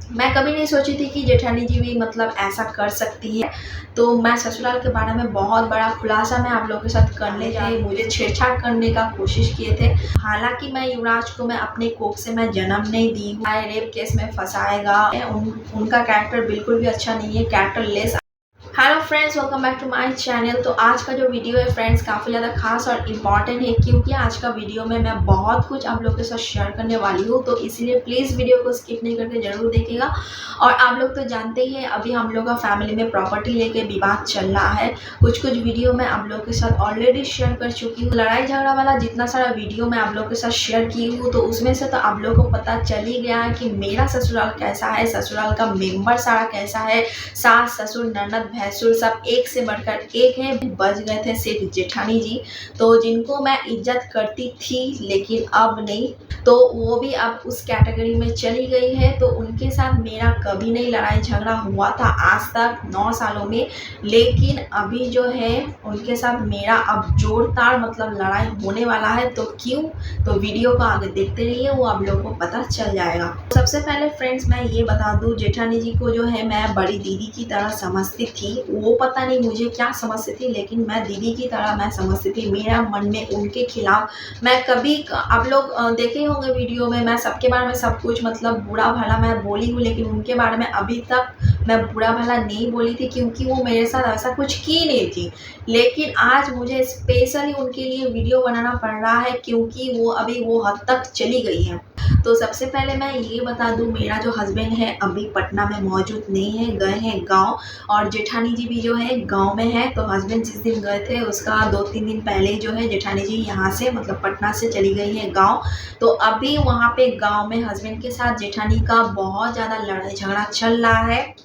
मैं कभी नहीं सोची थी कि जेठानी जी भी मतलब ऐसा कर सकती है। तो मैं ससुराल के बारे में बहुत बड़ा खुलासा मैं आप लोगों के साथ करने जा रही, मुझे छेड़छाड़ करने का कोशिश किए थे। हालाँकि मैं युवराज को मैं अपने कोख से मैं जन्म नहीं दी हूँ। रेप केस में फँसाएगा। उनका कैरेक्टर बिल्कुल भी अच्छा नहीं है, characterless. Hello friends, welcome back to my channel. तो आज का जो वीडियो है फ्रेंड्स काफ़ी ज़्यादा खास और इम्पॉर्टेंट है, क्योंकि आज का वीडियो में मैं बहुत कुछ आप लोगों के साथ शेयर करने वाली हूँ। तो इसीलिए प्लीज़ वीडियो को स्किप नहीं करके ज़रूर देखिएगा। और आप लोग तो जानते ही हैं, अभी हम लोग का फैमिली में प्रॉपर्टी लेके विवाद चल रहा है। कुछ वीडियो मैं आप लोग के साथ ऑलरेडी शेयर कर चुकी हूँ। लड़ाई झगड़ा वाला जितना सारा वीडियो मैं आप लोग के साथ शेयर की हूँ, तो उसमें से तो आप लोग को पता चल ही गया है कि मेरा ससुराल कैसा है, ससुराल का मेंबर सारा कैसा है। सास ससुर ननद भैंसुर सब एक से बढ़कर एक है। बच गए थे सिर्फ जेठानी जी, तो जिनको मैं इज्जत करती थी लेकिन अब नहीं, तो वो भी अब उस कैटेगरी में चली गई है। तो उनके साथ मेरा कभी नहीं लड़ाई झगड़ा हुआ था आज तक 9 सालों में। लेकिन अभी जो है उनके साथ मेरा अब जोरदार मतलब लड़ाई होने वाला है। तो क्यों, तो वीडियो को आगे देखते रहिए, वो आप लोगों को पता चल जाएगा। सबसे पहले फ्रेंड्स मैं ये बता दूं, जेठानी जी को जो है मैं बड़ी दीदी की तरह समझती थी। वो पता नहीं मुझे क्या समझती थी, लेकिन मैं दीदी की तरह मैं समझती थी। मेरा मन में उनके खिलाफ मैं कभी, आप लोग देखे होंगे वीडियो में, मैं सबके बारे में सब कुछ मतलब बुरा भला मैं बोली हूँ, लेकिन उनके बारे में अभी तक मैं बुरा भला नहीं बोली थी, क्योंकि वो मेरे साथ ऐसा कुछ की नहीं थी। लेकिन आज मुझे स्पेशली उनके लिए वीडियो बनाना पड़ रहा है, क्योंकि वो अभी वो हद तक चली गई है। तो सबसे पहले मैं ये बता दूं, मेरा जो हस्बैंड है अभी पटना में मौजूद नहीं है, गए हैं गांव। और जेठानी जी भी जो है गांव में है। तो हस्बैंड जिस दिन गए थे उसका 2-3 दिन पहले जो है जेठानी जी यहाँ से मतलब पटना से चली गई है गांव। तो अभी वहाँ पे गांव में हस्बैंड के साथ जेठानी का बहुत ज़्यादा लड़ाई झगड़ा चल रहा है,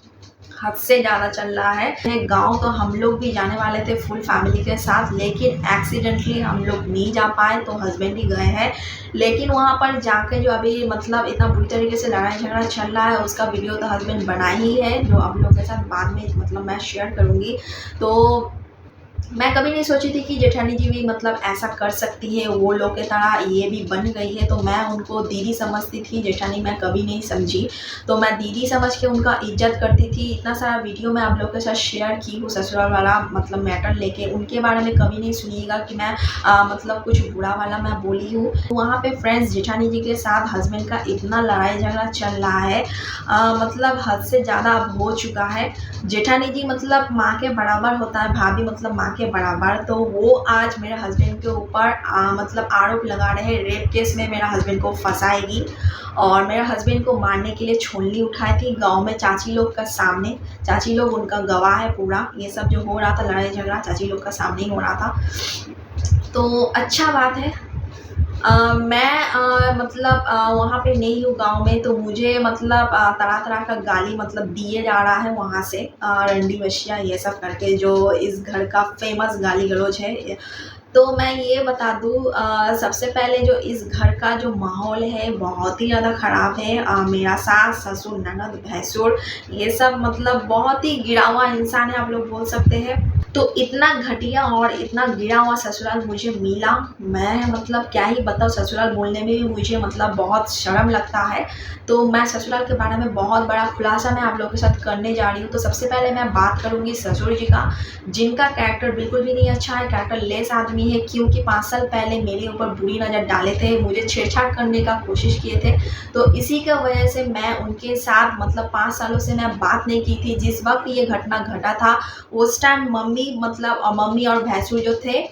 हद से ज़्यादा चल रहा है। गांव तो हम लोग भी जाने वाले थे फुल फैमिली के साथ, लेकिन एक्सीडेंटली हम लोग नहीं जा पाए, तो हस्बैंड ही गए हैं। लेकिन वहाँ पर जाके जो अभी मतलब इतना बुरी तरीके से लड़ाई झगड़ा चल रहा है, उसका वीडियो तो हस्बैंड बना ही है, जो आप लोग के साथ बाद में मतलब मैं शेयर करूँगी। तो मैं कभी नहीं सोची थी कि जेठानी जी भी मतलब ऐसा कर सकती है, वो लोग की तरह ये भी बन गई है। तो मैं उनको दीदी समझती थी, जेठानी मैं कभी नहीं समझी। तो मैं दीदी समझ के उनका इज्जत करती थी। इतना सारा वीडियो मैं आप लोग के साथ शेयर की हूँ ससुराल वाला मतलब मैटर लेके। उनके बारे में कभी नहीं सुनिएगा कि मैं मतलब कुछ बुरा वाला मैं बोली हूँ। वहाँ पे फ्रेंड्स जेठानी जी के साथ हस्बैंड का इतना लड़ाई झगड़ा चल रहा है, मतलब हद से ज़्यादा अब हो चुका है। जेठानी जी मतलब माँ के बराबर होता है, भाभी मतलब माँ के बराबर। तो वो आज मेरे हस्बैंड के ऊपर मतलब आरोप लगा रहे हैं, रेप केस में मेरा हस्बैंड को फंसाएगी। और मेरा हस्बैंड को मारने के लिए छोलनी उठाई थी गांव में चाची लोग का सामने। चाची लोग उनका गवाह है पूरा, ये सब जो हो रहा था लड़ाई झगड़ा चाची लोग का सामने ही हो रहा था। तो अच्छा बात है। मैं मतलब वहाँ पे नहीं हूँ गाँव में, तो मुझे मतलब तरह-तरह का गाली मतलब दिए जा रहा है वहाँ से, रंडी बशिया ये सब करके, जो इस घर का फेमस गाली-गलौज है। तो मैं ये बता दूँ, सबसे पहले जो इस घर का जो माहौल है बहुत ही ज़्यादा ख़राब है। मेरा सास, ससुर, ननद, भैंसुर ये सब मतलब बहुत ही गिरा हुआ इंसान है, आप लोग बोल सकते हैं। तो इतना घटिया और इतना गिरा हुआ ससुराल मुझे मिला, मैं मतलब क्या ही बताऊँ, ससुराल बोलने में भी मुझे मतलब बहुत शर्म लगता है। तो मैं ससुराल के बारे में बहुत बड़ा खुलासा मैं आप लोगों के साथ करने जा रही हूँ। तो सबसे पहले मैं बात करूँगी ससुर जी का, जिनका कैरेक्टर बिल्कुल भी नहीं अच्छा है, कैरेक्टर लेस आदमी है। क्योंकि 5 साल पहले मेरे ऊपर बुरी नज़र डाले थे, मुझे छेड़छाड़ करने का कोशिश किए थे। तो इसी की वजह से मैं उनके साथ मतलब 5 सालों से मैं बात नहीं की थी। जिस वक़्त ये घटना घटा था उस टाइम मम्मी मतलब मम्मी और भैंसुर जो थे,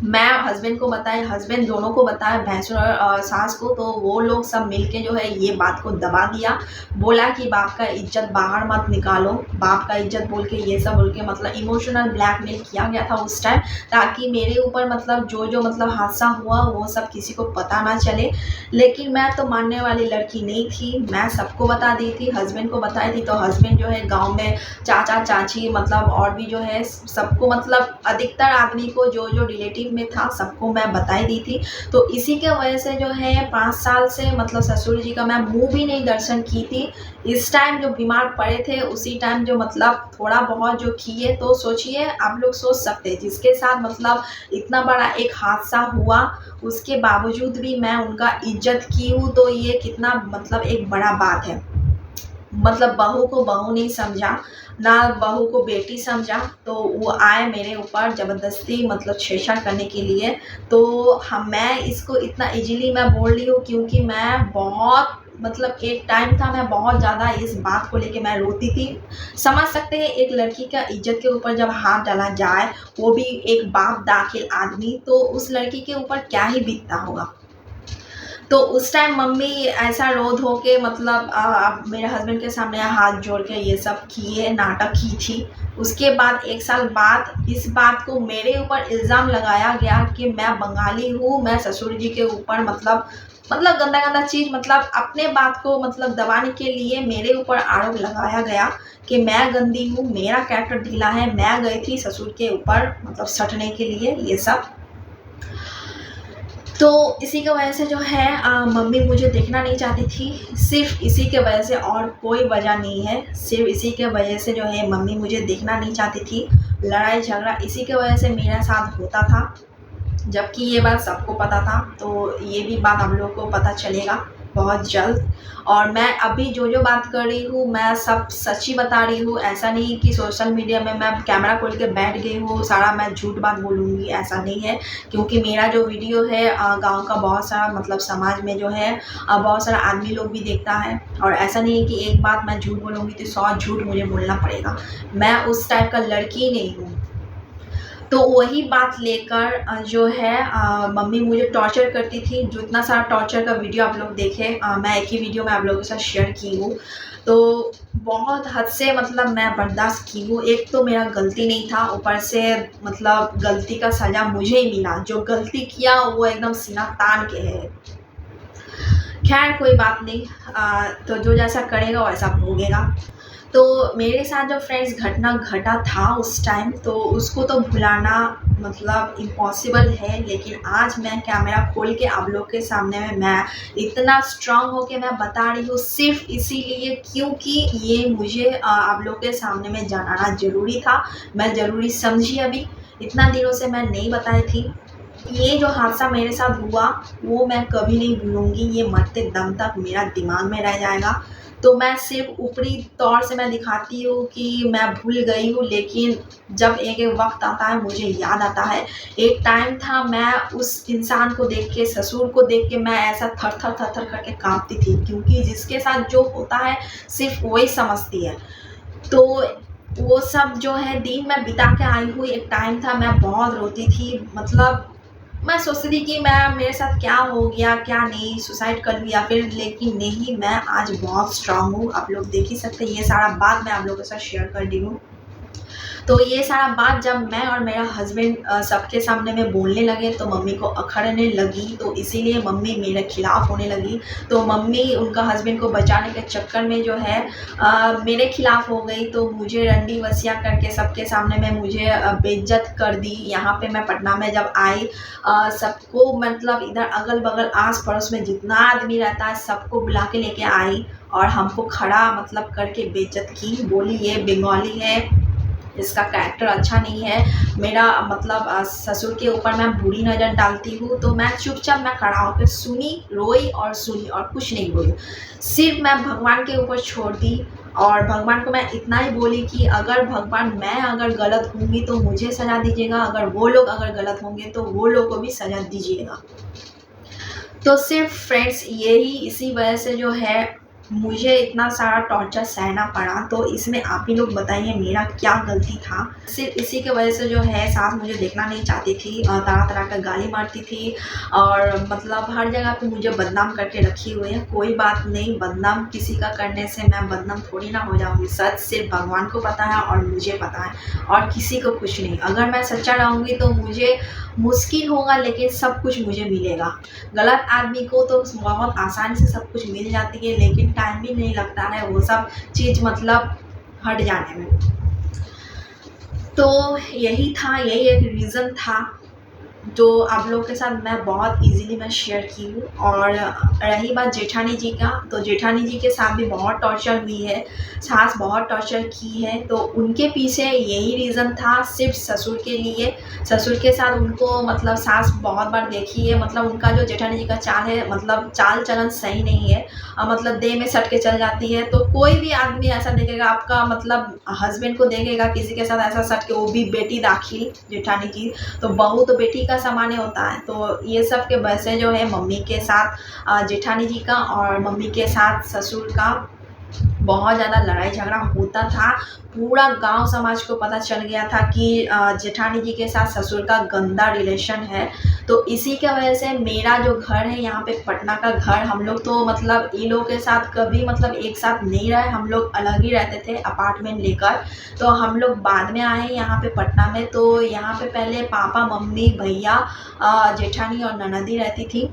मैं हस्बैंड को बताया, हस्बैंड दोनों को बताया, भैंसुर और सास को। तो वो लोग सब मिलके जो है ये बात को दबा दिया। बोला कि बाप का इज्जत बाहर मत निकालो, बाप का इज्जत बोल के ये सब बोल के मतलब इमोशनल ब्लैकमेल किया गया था उस टाइम, ताकि मेरे ऊपर मतलब जो मतलब हादसा हुआ वो सब किसी को पता ना चले। लेकिन मैं तो मानने वाली लड़की नहीं थी, मैं सबको बता दी थी, हस्बैंड को बताई थी। तो हस्बैंड जो है गाँव में चाचा चाची मतलब और भी जो है सबको मतलब अधिकतर आदमी को जो रिलेटिव में था सबको मैं बताई दी थी। तो इसी के वजह से जो है 5 साल से मतलब ससुर जी का मैं मुंह भी नहीं दर्शन की थी। इस टाइम जो बीमार पड़े थे उसी टाइम जो मतलब थोड़ा बहुत जो किए, तो सोचिए आप लोग सोच सकते हैं जिसके साथ मतलब इतना बड़ा एक हादसा हुआ, उसके बावजूद भी मैं उनका इज्जत की हूँ, तो ये कितना मतलब एक बड़ा बात है। मतलब बहू को बहू नहीं समझा, ना बहू को बेटी समझा, तो वो आए मेरे ऊपर ज़बरदस्ती मतलब छेड़छाड़ करने के लिए। तो मैं इसको इतना इजीली मैं बोल रही हूँ क्योंकि मैं बहुत मतलब एक टाइम था मैं बहुत ज़्यादा इस बात को लेके मैं रोती थी। समझ सकते हैं एक लड़की का इज्जत के ऊपर जब हाथ डाला जाए, वो भी एक बाप दाखिल आदमी, तो उस लड़की के ऊपर क्या ही बीतता होगा। तो उस टाइम मम्मी ऐसा रो धो के मतलब मेरे हस्बैंड के सामने हाथ जोड़ के ये सब किए, नाटक की थी। उसके बाद 1 साल बाद इस बात को मेरे ऊपर इल्ज़ाम लगाया गया कि मैं बंगाली हूँ, मैं ससुर जी के ऊपर मतलब गंदा-गंदा चीज़ मतलब अपने बात को मतलब दबाने के लिए मेरे ऊपर आरोप लगाया गया कि मैं गंदी हूँ, मेरा कैरेक्टर ढीला है, मैं गई थी ससुर के ऊपर मतलब सटने के लिए, ये सब। तो इसी की वजह से जो है मम्मी मुझे देखना नहीं चाहती थी, सिर्फ़ इसी के वजह से, और कोई वजह नहीं है। सिर्फ़ इसी के वजह से जो है मम्मी मुझे देखना नहीं चाहती थी। लड़ाई झगड़ा इसी की वजह से मेरे साथ होता था, जबकि ये बात सबको पता था। तो ये भी बात आप लोगों को पता चलेगा बहुत जल्द। और मैं अभी जो बात कर रही हूँ मैं सब सच ही बता रही हूँ, ऐसा नहीं कि सोशल मीडिया में मैं कैमरा खोल के बैठ गई हूँ सारा मैं झूठ बात बोलूँगी, ऐसा नहीं है। क्योंकि मेरा जो वीडियो है गांव का बहुत सारा मतलब समाज में जो है बहुत सारा आदमी लोग भी देखता है, और ऐसा नहीं है कि एक बात मैं झूठ बोलूँगी तो 100 झूठ मुझे बोलना पड़ेगा। मैं उस टाइप का लड़की नहीं हूँ। तो वही बात लेकर जो है मम्मी मुझे टॉर्चर करती थी। जो इतना सारा टॉर्चर का वीडियो आप लोग देखे, मैं एक ही वीडियो में आप लोगों के साथ शेयर की हूँ। तो बहुत हद से मतलब मैं बर्दाश्त की हूँ। एक तो मेरा गलती नहीं था, ऊपर से मतलब गलती का सज़ा मुझे ही मिला। जो गलती किया वो एकदम सीना तान के है। खैर कोई बात नहीं, तो जो जैसा करेगा वैसा भोगेगा। तो मेरे साथ जो फ्रेंड्स घटना घटा था उस टाइम, तो उसको तो भुलाना मतलब इम्पॉसिबल है। लेकिन आज मैं कैमरा खोल के आप लोग के सामने में मैं इतना स्ट्रांग होके मैं बता रही हूँ, सिर्फ इसीलिए क्योंकि ये मुझे आप लोग के सामने में जनाना ज़रूरी था। मैं ज़रूरी समझी, अभी इतना दिनों से मैं नहीं बताई थी। ये जो हादसा मेरे साथ हुआ वो मैं कभी नहीं भूलूँगी, ये मरते दम तक मेरा दिमाग में रह जाएगा। तो मैं सिर्फ़ ऊपरी तौर से मैं दिखाती हूँ कि मैं भूल गई हूँ, लेकिन जब एक वक़्त आता है मुझे याद आता है। एक टाइम था मैं उस इंसान को देख के, ससुर को देख के मैं ऐसा थर-थर करके काँपती थी, क्योंकि जिसके साथ जो होता है सिर्फ़ वही समझती है। तो वो सब जो है दिन मैं बिता के आई हूँ। एक टाइम था मैं बहुत रोती थी, मतलब मैं सोचती थी कि मैं मेरे साथ क्या हो गया, क्या नहीं, सुसाइड कर लिया फिर, लेकिन नहीं, मैं आज बहुत स्ट्रांग हूँ। आप लोग देख ही सकते हैं, ये सारा बात मैं आप लोगों के साथ शेयर कर रही हूँ। तो ये सारा बात जब मैं और मेरा हस्बैंड सबके सामने में बोलने लगे तो मम्मी को अखड़ने लगी, तो इसीलिए मम्मी मेरे खिलाफ़ होने लगी। तो मम्मी उनका हस्बैंड को बचाने के चक्कर में जो है मेरे खिलाफ़ हो गई। तो मुझे रंडी वसिया करके सबके सामने में मुझे बेइज्जत कर दी। यहाँ पे मैं पटना में जब आई, सबको मतलब इधर अगल-बगल आस-पड़ोस में जितना आदमी रहता है सबको बुला के लेके आई, और हमको खड़ा मतलब करके बेइज्जत की। बोली ये बंगाली है, इसका कैरेक्टर अच्छा नहीं है। मेरा मतलब ससुर के ऊपर मैं बुरी नज़र डालती हूँ। तो मैं चुपचाप मैं खड़ा होकर सुनी, रोई और सुनी और कुछ नहीं बोली। सिर्फ़ मैं भगवान के ऊपर छोड़ दी, और भगवान को मैं इतना ही बोली कि अगर भगवान मैं अगर गलत होंगी तो मुझे सज़ा दीजिएगा, अगर वो लोग अगर गलत होंगे तो वो लोग को भी सज़ा दीजिएगा। तो सिर्फ़ फ्रेंड्स यही इसी वजह से जो है मुझे इतना सारा टॉर्चर सहना पड़ा। तो इसमें आप ही लोग बताइए मेरा क्या गलती था? सिर्फ़ इसी की वजह से जो है सास मुझे देखना नहीं चाहती थी, तरह-तरह का गाली मारती थी, और मतलब हर जगह पे मुझे बदनाम करके रखी हुई है। कोई बात नहीं, बदनाम किसी का करने से मैं बदनाम थोड़ी ना हो जाऊँगी। सच सिर्फ़ भगवान को पता है और मुझे पता है, और किसी को कुछ नहीं। अगर मैं सच्चा रहूँगी तो मुझे मुश्किल होगा, लेकिन सब कुछ मुझे मिलेगा। गलत आदमी को तो बहुत आसानी से सब कुछ मिल जाती है, लेकिन टाइम भी नहीं लगता है वो सब चीज़ मतलब हट जाने में। तो यही था, यही एक रीज़न था जो आप लोगों के साथ मैं बहुत इजीली मैं शेयर की हूँ। और रही बात जेठानी जी का, तो जेठानी जी के साथ भी बहुत टॉर्चर हुई है, सास बहुत टॉर्चर की है। तो उनके पीछे यही रीज़न था, सिर्फ ससुर के लिए। ससुर के साथ उनको मतलब सास बहुत बार देखी है, मतलब उनका जो जेठानी जी का चाल है, मतलब चाल चलन सही नहीं है। मतलब देह में सट के चल जाती है। तो कोई भी आदमी ऐसा देखेगा, आपका मतलब हस्बैंड को देखेगा किसी के साथ ऐसा सट के, वो भी बेटी दाखिल जेठानी जी, तो बहू तो बेटी का सामान्य होता है। तो ये सब के वजह से जो है मम्मी के साथ जेठानी जी का और मम्मी के साथ ससुर का बहुत ज़्यादा लड़ाई झगड़ा होता था। पूरा गांव समाज को पता चल गया था कि जेठानी जी के साथ ससुर का गंदा रिलेशन है। तो इसी की वजह से मेरा जो घर है यहाँ पे पटना का घर, हम लोग तो मतलब इन लोगों के साथ कभी मतलब एक साथ नहीं रहे, हम लोग अलग ही रहते थे अपार्टमेंट लेकर। तो हम लोग बाद में आए यहाँ पे पटना में। तो यहाँ पे पहले पापा मम्मी भैया जेठानी और ननदी रहती थी।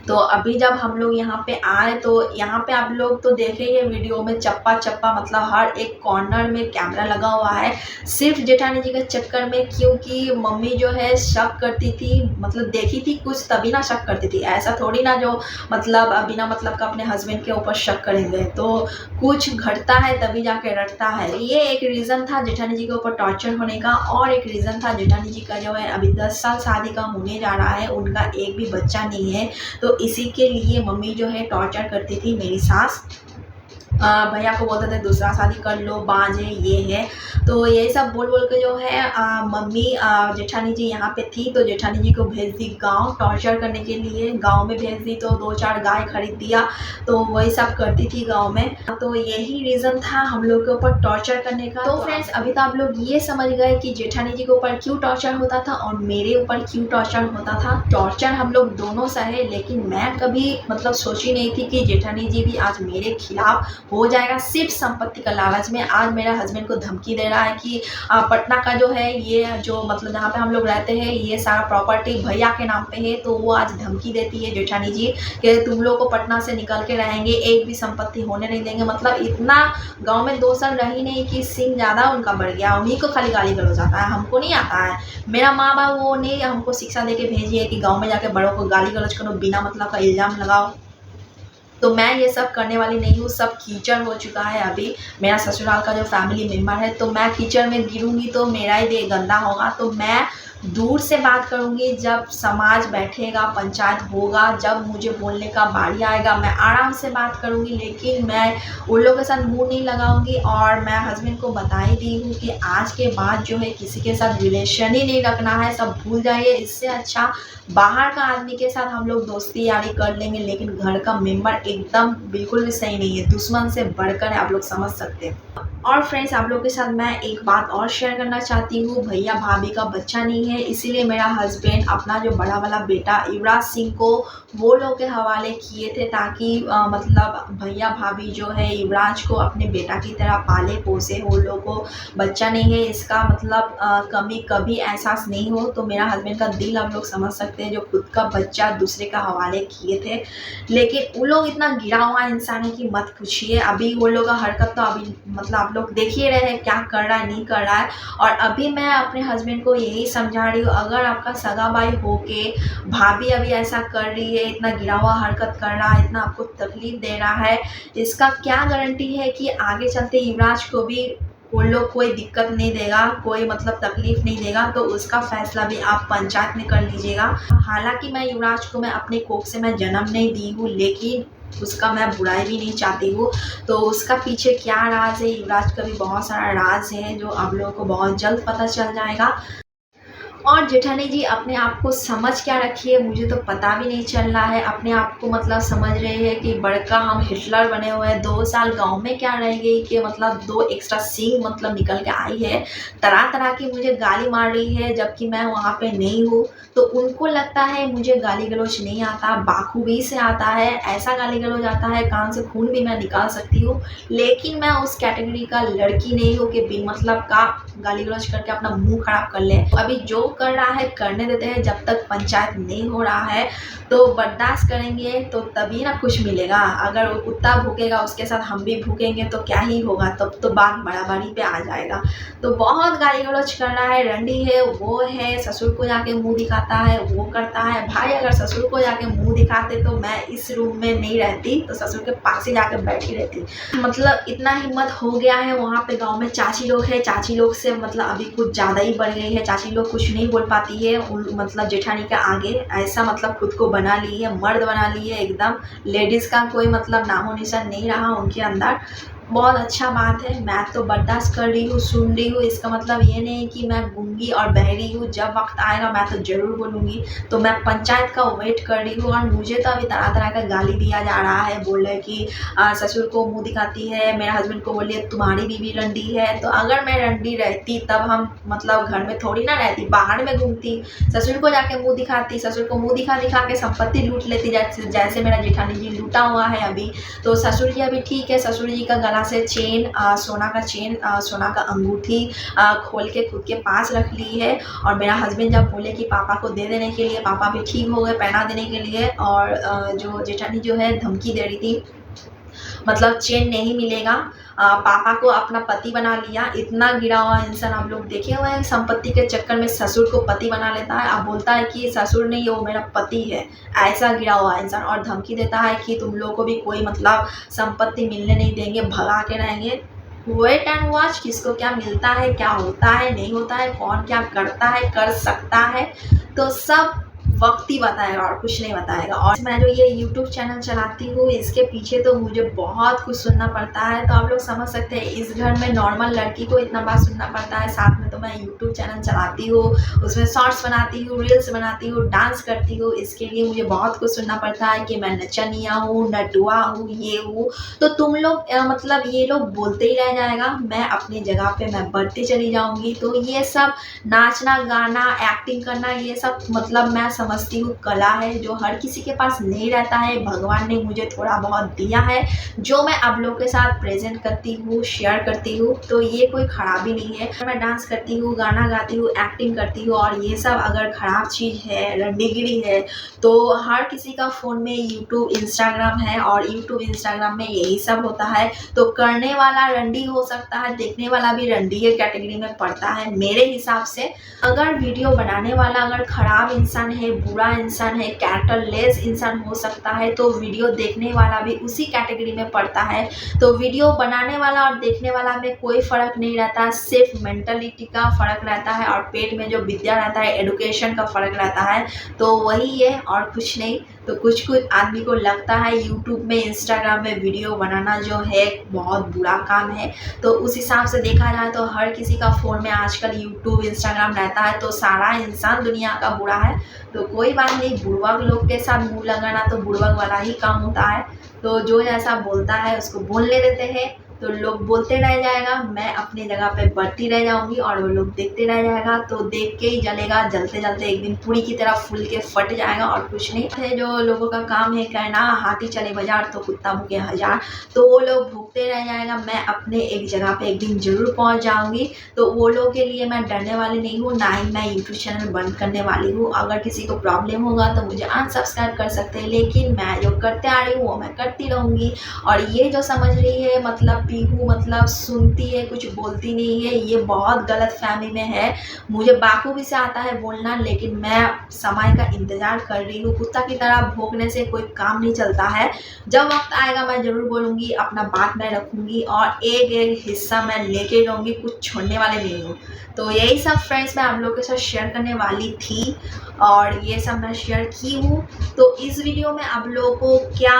तो अभी जब हम लोग यहाँ पे आए, तो यहाँ पे आप लोग तो देखे ही वीडियो में चप्पा चप्पा, मतलब हर एक कॉर्नर में कैमरा लगा हुआ है, सिर्फ जेठानी जी के चक्कर में। क्योंकि मम्मी जो है शक करती थी, मतलब देखी थी कुछ तभी ना शक करती थी। ऐसा थोड़ी ना जो मतलब बिना मतलब का अपने हस्बैंड के ऊपर शक करेंगे। तो कुछ घटता है तभी जाके रटता है। ये एक रीज़न था जेठानी जी के ऊपर टॉर्चर होने का। और एक रीज़न था जेठानी जी का जो है अभी 10 साल शादी का होने जा रहा है, उनका एक भी बच्चा नहीं है। तो इसी के लिए मम्मी जो है टॉर्चर करती थी मेरी सास। भैया को बोलते थे दूसरा शादी कर लो, बाँझ है, ये है। तो यही सब बोल बोल के जो है मम्मी जेठानी जी यहाँ पे थी, तो जेठानी जी को भेज दी गांव टॉर्चर करने के लिए। गांव में भेज दी तो 2-4 गाय खरीद दिया, तो वही सब करती थी गांव में। तो यही रीज़न था हम लोग के ऊपर टॉर्चर करने का। तो फ्रेंड्स, अभी तो आप लोग ये समझ गए कि जेठानी जी के ऊपर क्यों टॉर्चर होता था और मेरे ऊपर क्यों टॉर्चर होता था। टॉर्चर हम लोग दोनों सहे, लेकिन मैं कभी मतलब सोची नहीं थी कि जेठानी जी भी आज मेरे खिलाफ हो जाएगा, सिर्फ संपत्ति का लालच में। आज मेरा हस्बैंड को धमकी दे रहा है कि पटना का जो है ये जो मतलब जहाँ पे हम लोग रहते हैं, ये सारा प्रॉपर्टी भैया के नाम पे है। तो वो आज धमकी देती है जेठानी जी कि तुम लोग को पटना से निकल के रहेंगे, एक भी संपत्ति होने नहीं देंगे। मतलब इतना गांव में 2 साल रही नहीं कि सिंह ज़्यादा उनका बढ़ गया, उन्हीं को खाली गाली गलौज आता है, हमको नहीं आता है। मेरा माँ बाप वो नहीं हमको शिक्षा दे के भेजी है कि गाँव में जाके बड़ों को गाली गलौज करो, बिना मतलब का इल्ज़ाम लगाओ। तो मैं ये सब करने वाली नहीं हूँ। सब कीचड़ हो चुका है अभी मेरा ससुराल का जो फैमिली मेम्बर है। तो मैं कीचड़ में गिरूंगी तो मेरा ही देह गंदा होगा। तो मैं दूर से बात करूंगी, जब समाज बैठेगा, पंचायत होगा, जब मुझे बोलने का बारी आएगा, मैं आराम से बात करूंगी। लेकिन मैं उन लोगों के साथ मुंह नहीं लगाऊंगी। और मैं हस्बैंड को बता ही दी हूँ कि आज के बाद जो है किसी के साथ रिलेशन ही नहीं रखना है, सब भूल जाइए। इससे अच्छा बाहर का आदमी के साथ हम लोग दोस्ती यारी कर लेंगे, लेकिन घर का मेंबर एकदम बिल्कुल भी सही नहीं है, दुश्मन से बढ़कर है, आप लोग समझ सकते हैं। और फ्रेंड्स, आप लोगों के साथ मैं एक बात और शेयर करना चाहती हूँ। भैया भाभी का बच्चा नहीं है, इसीलिए मेरा हस्बैंड अपना जो बड़ा वाला बेटा युवराज सिंह को वो लोग के हवाले किए थे, ताकि मतलब भैया भाभी जो है युवराज को अपने बेटा की तरह पाले पोसे। वो लोग को बच्चा नहीं है, इसका मतलब कमी कभी एहसास नहीं हो। तो मेरा हस्बैंड का दिल आप लोग समझ सकते हैं, जो खुद का बच्चा दूसरे का हवाले किए थे। लेकिन वो लोग इतना गिरा हुआ इंसान है कि मत पूछिए। अभी वो लोग का हरकत तो अभी मतलब आप लोग देख ही रहे हैं क्या कर रहा है, नहीं कर रहा है। और अभी मैं अपने हस्बैंड को यही समझा रही हूँ, अगर आपका सगा भाई होके भाभी अभी ऐसा कर रही है, इतना गिरा हुआ हरकत कर रहा है, इतना आपको तकलीफ दे रहा है, इसका क्या गारंटी है कि आगे चलते युवराज को भी वो लोग कोई दिक्कत नहीं देगा, कोई मतलब तकलीफ नहीं देगा। तो उसका फैसला भी आप पंचायत में कर लीजिएगा। हालांकि मैं युवराज को मैं अपने कोख से मैं जन्म नहीं दी हूँ, लेकिन उसका मैं बुराई भी नहीं चाहती हूँ। तो उसका पीछे क्या राज है, युवराज का भी बहुत सारा राज है, जो आप लोगों को बहुत जल्द पता चल जाएगा। और जेठानी जी अपने आप को समझ क्या रखी है, मुझे तो पता भी नहीं चल रहा है। अपने आप को मतलब समझ रहे हैं कि बड़का हम हिटलर बने हुए हैं। 2 साल गांव में क्या रह गई कि मतलब 2 एक्स्ट्रा सींग मतलब निकल के आई है, तरह तरह की मुझे गाली मार रही है, जबकि मैं वहाँ पे नहीं हूँ। तो उनको लगता है मुझे गाली गलौज नहीं आता, बाखूबी से आता है। ऐसा गाली गलौज आता है, कान से खून भी मैं निकाल सकती हूँ। लेकिन मैं उस कैटेगरी का लड़की नहीं हूँ कि बिन मतलब का गाली गलौज करके अपना मुंह खराब कर ले। अभी जो कर रहा है करने देते हैं, जब तक पंचायत नहीं हो रहा है तो बर्दाश्त करेंगे तो तभी ना कुछ मिलेगा। अगर वो कुत्ता भूकेगा उसके साथ हम भी भूकेंगे तो क्या ही होगा, तब तो बात बराबरी पे आ जाएगा। तो बहुत गाली गलौज कर रहा है, रंडी है, वो है, ससुर को जाके मुंह दिखाता है, वो करता है। भाई अगर ससुर को जाके मुंह दिखाते तो मैं इस रूम में नहीं रहती, तो ससुर के पास ही जाके बैठी रहती। मतलब इतना हिम्मत हो गया है वहाँ पे गाँव में। चाची लोग है, चाची लोग से मतलब अभी कुछ ज़्यादा ही बढ़ गई है। चाची लोग कुछ नहीं बोल पाती है मतलब जेठानी के आगे, ऐसा मतलब खुद को बना ली है, मर्द बना ली है एकदम। लेडीज़ का कोई मतलब नामो निशान नहीं रहा उनके अंदर। बहुत अच्छा बात है, मैं तो बर्दाश्त कर रही हूँ, सुन रही हूँ। इसका मतलब ये नहीं कि मैं गूंगी और बहरी हूँ, जब वक्त आएगा मैं तो ज़रूर बोलूँगी। तो मैं पंचायत का वेट कर रही हूँ। और मुझे तो अभी तरह तरह का गाली दिया जा रहा है, बोल रहे कि ससुर को मुंह दिखाती है, मेरे हस्बैंड को बोलिए तुम्हारी बीवी रंडी है। तो अगर मैं रंडी रहती तब हम मतलब घर में थोड़ी ना रहती, बाहर में घूमती, ससुर को जाके मुँह दिखाती, ससुर को मुँह दिखा दिखा के संपत्ति लूट लेती, जैसे मेरा जेठानी जी लूटा हुआ है अभी। तो ससुर जी अभी ठीक है, ससुर जी का गला से चेन, सोना का चेन, सोना का अंगूठी खोल के खुद के पास रख ली है। और मेरा हस्बैंड जब बोले कि पापा को दे देने के लिए, पापा भी ठीक हो गए पहना देने के लिए। और जो जेठानी जो है धमकी दे रही थी, मतलब चेन नहीं मिलेगा, पापा को अपना पति बना लिया। इतना गिरा हुआ इंसान आप लोग देखे हुए हैं, संपत्ति के चक्कर में ससुर को पति बना लेता है। अब बोलता है कि ससुर नहीं वो मेरा पति है, ऐसा गिरा हुआ इंसान। और धमकी देता है कि तुम लोगों को भी कोई मतलब संपत्ति मिलने नहीं देंगे, भगा के रहेंगे। वेट एंड वॉच, किसको क्या मिलता है, क्या होता है, नहीं होता है, कौन क्या करता है, कर सकता है, तो सब वक्त ही बताएगा और कुछ नहीं बताएगा। और मैं जो ये YouTube चैनल चलाती हूँ, इसके पीछे तो मुझे बहुत कुछ सुनना पड़ता है। तो आप लोग समझ सकते हैं, इस घर में नॉर्मल लड़की को इतना बात सुनना पड़ता है, साथ में तो मैं YouTube चैनल चलाती हूँ, उसमें शॉर्ट्स बनाती हूँ, रील्स बनाती हूँ, डांस करती हूँ। इसके लिए मुझे बहुत कुछ सुनना पड़ता है कि मैं नचनिया हूँ, नटुआ हूँ, ये हूँ। तो तुम लोग मतलब ये लोग बोलते ही रह जाएगा, मैं अपनी जगह पे मैं बढ़ती चली जाऊँगी। तो ये सब नाचना गाना एक्टिंग करना, ये सब मतलब मैं समझती हूँ कला है, जो हर किसी के पास नहीं रहता है। भगवान ने मुझे थोड़ा बहुत दिया है, जो मैं आप लोगों के साथ प्रेजेंट करती हूँ, शेयर करती हूँ। तो ये कोई खराबी नहीं है। मैं डांस करती हूँ, गाना गाती हूँ, एक्टिंग करती हूँ, और ये सब अगर खराब चीज़ है, रंडीगिरी है, तो हर किसी का फ़ोन में यूट्यूब इंस्टाग्राम है, और यूट्यूब इंस्टाग्राम में यही सब होता है। तो करने वाला रंडी हो सकता है, देखने वाला भी रंडी के कैटेगरी में पड़ता है मेरे हिसाब से। अगर वीडियो बनाने वाला अगर खराब इंसान है, बुरा इंसान है, कैरेक्टरलेस इंसान हो सकता है, तो वीडियो देखने वाला भी उसी कैटेगरी में पड़ता है। तो वीडियो बनाने वाला और देखने वाला में कोई फ़र्क नहीं रहता, सिर्फ मेंटलिटी का फ़र्क रहता है, और पेट में जो विद्या रहता है, एडुकेशन का फ़र्क रहता है। तो वही है और कुछ नहीं। तो कुछ आदमी को लगता है यूट्यूब में, इंस्टाग्राम में वीडियो बनाना जो है बहुत बुरा काम है। तो उस हिसाब से देखा जाए तो हर किसी का फ़ोन में आजकल यूट्यूब इंस्टाग्राम रहता है, तो सारा इंसान दुनिया का बुरा है। तो कोई बात नहीं, बुड़बक लोग के साथ मुंह लगाना तो बुड़बक वाला ही काम होता है। तो जो जैसा बोलता है उसको बोलने देते हैं, तो लोग बोलते रह जाएगा, मैं अपनी जगह पे बढ़ती रह जाऊंगी और वो लोग देखते रह जाएगा। तो देख के ही जलेगा, जलते जलते एक दिन पूरी की तरह फूल के फट जाएगा और कुछ नहीं है। जो लोगों का काम है कहना हाथी चले बाजार तो कुत्ता भूखे हजार, तो वो लोग भूखते रह जाएगा, मैं अपने एक जगह पे एक दिन जरूर पहुंच जाऊंगी। तो वो लोग के लिए मैं डरने वाली नहीं हूँ, ना ही मैं यूट्यूब चैनल बंद करने वाली हूँ। अगर किसी को प्रॉब्लम होगा तो मुझे अनसब्सक्राइब कर सकते हैं, लेकिन मैं जो करते आ रही हूँ वो मैं करती रहूँगी। और ये जो समझ रही है मतलब पीहू मतलब सुनती है कुछ बोलती नहीं है, ये बहुत गलत फहमी में है। मुझे बाखूबी से आता है बोलना, लेकिन मैं समय का इंतज़ार कर रही हूँ। कुत्ता की तरह भौंकने से कोई काम नहीं चलता है। जब वक्त आएगा मैं ज़रूर बोलूँगी, अपना बात मैं रखूँगी, और एक एक हिस्सा मैं लेके रहूँगी, कुछ छोड़ने वाले नहीं हूँ। तो यही सब फ्रेंड्स मैं आप लोगों के साथ शेयर करने वाली थी, और ये सब मैं शेयर की हूँ। तो इस वीडियो में आप लोगों को क्या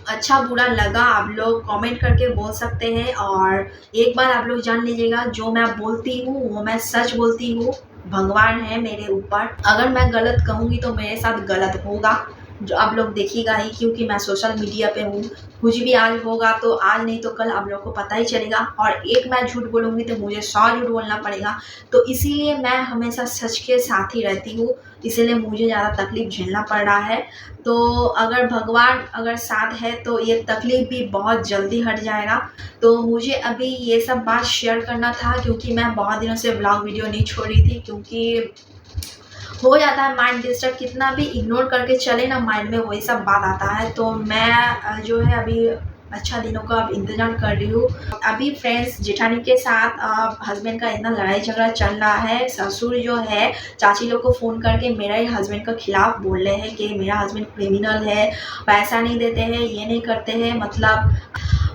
अच्छा बुरा लगा आप लोग कमेंट करके बोल सकते हैं। और एक बार आप लोग जान लीजिएगा, जो मैं बोलती हूँ वो मैं सच बोलती हूँ। भगवान है मेरे ऊपर, अगर मैं गलत कहूँगी तो मेरे साथ गलत होगा, जो आप लोग देखिएगा ही, क्योंकि मैं सोशल मीडिया पे हूँ। कुछ भी आज होगा तो आज नहीं तो कल आप लोग को पता ही चलेगा, और एक मैं झूठ बोलूँगी तो मुझे 100 झूठ बोलना पड़ेगा। तो इसीलिए मैं हमेशा सच के साथ ही रहती हूँ। इसीलिए मुझे ज़्यादा तकलीफ़ झेलना पड़ रहा है। तो अगर भगवान अगर साथ है तो ये तकलीफ़ भी बहुत जल्दी हट जाएगा। तो मुझे अभी ये सब बात शेयर करना था, क्योंकि मैं बहुत दिनों से व्लॉग वीडियो नहीं छोड़ रही थी, क्योंकि हो जाता है माइंड डिस्टर्ब। कितना भी इग्नोर करके चले ना, माइंड में वही सब बात आता है। तो मैं जो है अभी अच्छा दिनों का अब इंतज़ार कर रही हूँ। अभी फ्रेंड्स, जेठानी के साथ हस्बैंड का इतना लड़ाई झगड़ा चल रहा है। ससुर जो है चाची लोग को फ़ोन करके मेरा ही हस्बैंड का खिलाफ बोल रहे हैं कि मेरा हस्बैंड क्रिमिनल है, पैसा नहीं देते हैं, ये नहीं करते हैं। मतलब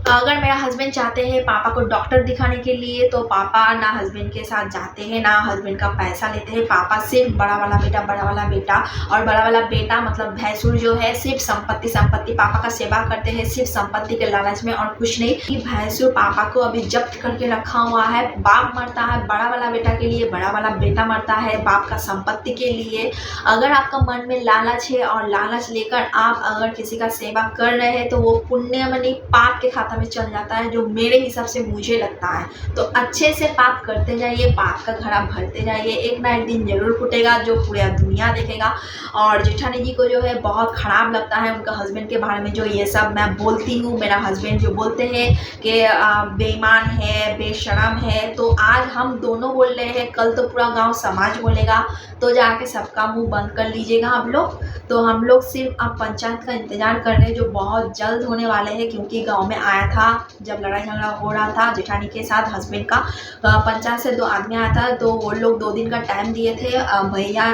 अगर मेरा हस्बैंड चाहते हैं पापा को डॉक्टर दिखाने के लिए, तो पापा ना हस्बैंड के साथ जाते हैं, ना हस्बैंड का पैसा लेते हैं। पापा सिर्फ बड़ा वाला बेटा और बड़ा वाला बेटा मतलब भैंसुर जो है सिर्फ संपत्ति पापा का सेवा करते हैं, सिर्फ संपत्ति के लालच में और कुछ नहीं। कि भैंसुर पापा को अभी जब्त करके रखा हुआ है। बाप मरता है बड़ा वाला बेटा के लिए, बड़ा वाला बेटा मरता है बाप का संपत्ति के लिए। अगर आपका मन में लालच है और लालच लेकर आप अगर किसी का सेवा कर रहे हैं, तो वो पुण्य में नहीं पाप के खाता में चल जाता है, जो मेरे हिसाब से मुझे लगता है। तो अच्छे से पाप करते जाइए, पाप का घड़ा भरते जाइए, एक ना एक दिन जरूर फूटेगा, जो पूरा दुनिया देखेगा। और जेठानी जी को जो है बहुत ख़राब लगता है उनका हस्बैंड के बारे में जो ये सब मैं बोलती हूँ। मेरा हस्बैंड जो बोलते हैं कि बेईमान है, बेशरम है, तो आज हम दोनों बोल रहे हैं, कल तो पूरा गाँव समाज बोलेगा। तो जाके सबका मुंह बंद कर लीजिएगा आप लोग। तो हम लोग सिर्फ अब पंचायत का इंतज़ार कर रहे हैं, जो बहुत जल्द होने वाले हैं। क्योंकि गांव में आया था जब लड़ाई झगड़ा हो रहा था जेठानी के साथ हस्बैंड का, पंचायत से 2 आदमी आया था। तो वो लोग 2 दिन का टाइम दिए थे भैया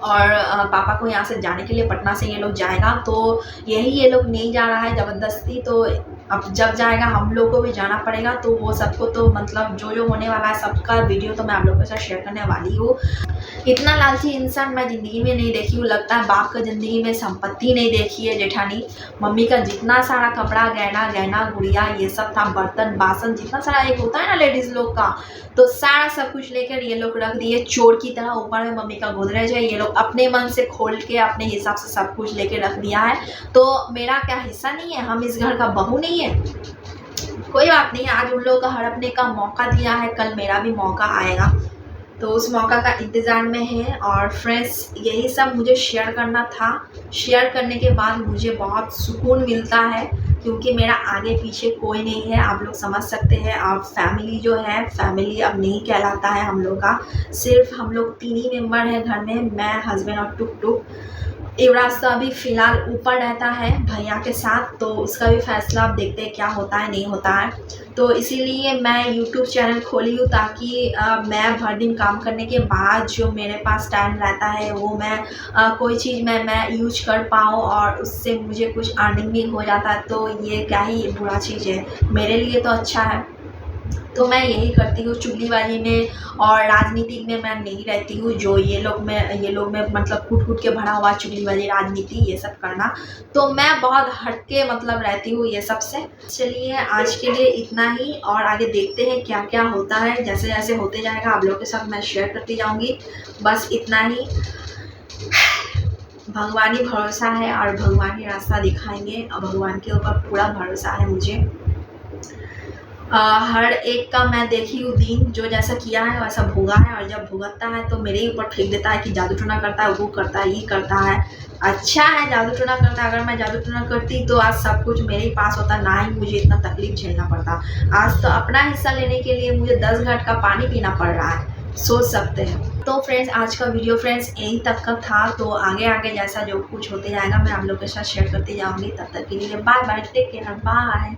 और पापा को यहाँ से जाने के लिए। पटना से ये लोग जाएगा, तो यही ये लोग नहीं जा रहा है ज़बरदस्ती। तो अब जब जाएगा हम लोग को भी जाना पड़ेगा। तो वो सबको तो मतलब जो होने वाला है सबका वीडियो तो मैं आप लोगों के साथ शेयर करने वाली हूँ। इतना लालची इंसान मैं ज़िंदगी में नहीं देखी हूँ। लगता है बाप का ज़िंदगी में संपत्ति नहीं देखी है जेठानी। मम्मी का जितना सारा कपड़ा गहना गुड़िया ये सब था, बर्तन बासन जितना सारा एक होता है ना लेडीज़ लोग का, तो सारा सब कुछ लेकर ये लोग रख दिए चोर की तरह। ऊपर में मम्मी का गोदरेज है, ये लोग अपने मन से खोल के अपने हिसाब से सब कुछ लेके रख दिया है। तो मेरा क्या हिस्सा नहीं है? हम इस घर का बहू नहीं है? कोई बात नहीं, आज उन लोगों का हड़पने का मौका दिया है, कल मेरा भी मौका आएगा। तो उस मौका का इंतज़ार में है। और फ्रेंड्स, यही सब मुझे शेयर करना था। शेयर करने के बाद मुझे बहुत सुकून मिलता है, क्योंकि मेरा आगे पीछे कोई नहीं है। आप लोग समझ सकते हैं। और फैमिली जो है, फैमिली अब नहीं कहलाता है हम लोग का। सिर्फ हम लोग 3 ही मेंबर हैं घर में, मैं, हस्बैंड और टुक। युवराज तो अभी फ़िलहाल ऊपर रहता है भैया के साथ, तो उसका भी फ़ैसला अब देखते हैं क्या होता है नहीं होता है। तो इसीलिए मैं यूट्यूब चैनल खोली हूँ, ताकि मैं भर दिन काम करने के बाद जो मेरे पास टाइम रहता है वो मैं कोई चीज़ मैं यूज कर पाऊँ, और उससे मुझे कुछ अर्निंग भी हो जाता है। तो ये क्या ही बुरा चीज़ है, मेरे लिए तो अच्छा है। तो मैं यही करती हूँ। चुगलीबाजी में और राजनीति में मैं नहीं रहती हूँ, जो ये लोग में मतलब कूट के भरा हुआ चुगलीबाजी राजनीति ये सब करना। तो मैं बहुत हटके मतलब रहती हूँ ये सब से। चलिए आज के लिए इतना ही, और आगे देखते हैं क्या क्या होता है। जैसे जैसे होते जाएगा आप लोगों के साथ मैं शेयर करती जाऊँगी। बस इतना ही। भगवान ही भरोसा है और भगवान ही रास्ता दिखाएंगे, और भगवान के ऊपर पूरा भरोसा है मुझे। हर एक का मैं देखी हूँ दिन, जो जैसा किया है वैसा भोगा है। और जब भुगतता है तो मेरे ही ऊपर फेंक देता है कि जादू टोना करता है, वो करता है, ये करता है। अच्छा है जादू टोना करता है। अगर मैं जादू टोना करती तो आज सब कुछ मेरे ही पास होता, ना ही मुझे इतना तकलीफ झेलना पड़ता। आज तो अपना हिस्सा लेने के लिए मुझे 10 घाट का पानी पीना पड़ रहा है, सोच सकते हैं। तो फ्रेंड्स, आज का वीडियो फ्रेंड्स यहीं तक का था। तो आगे जैसा जो कुछ होते जाएगा मैं आप लोगों के साथ शेयर करती जाऊँगी। तब तक के लिए bye bye, take care, bye.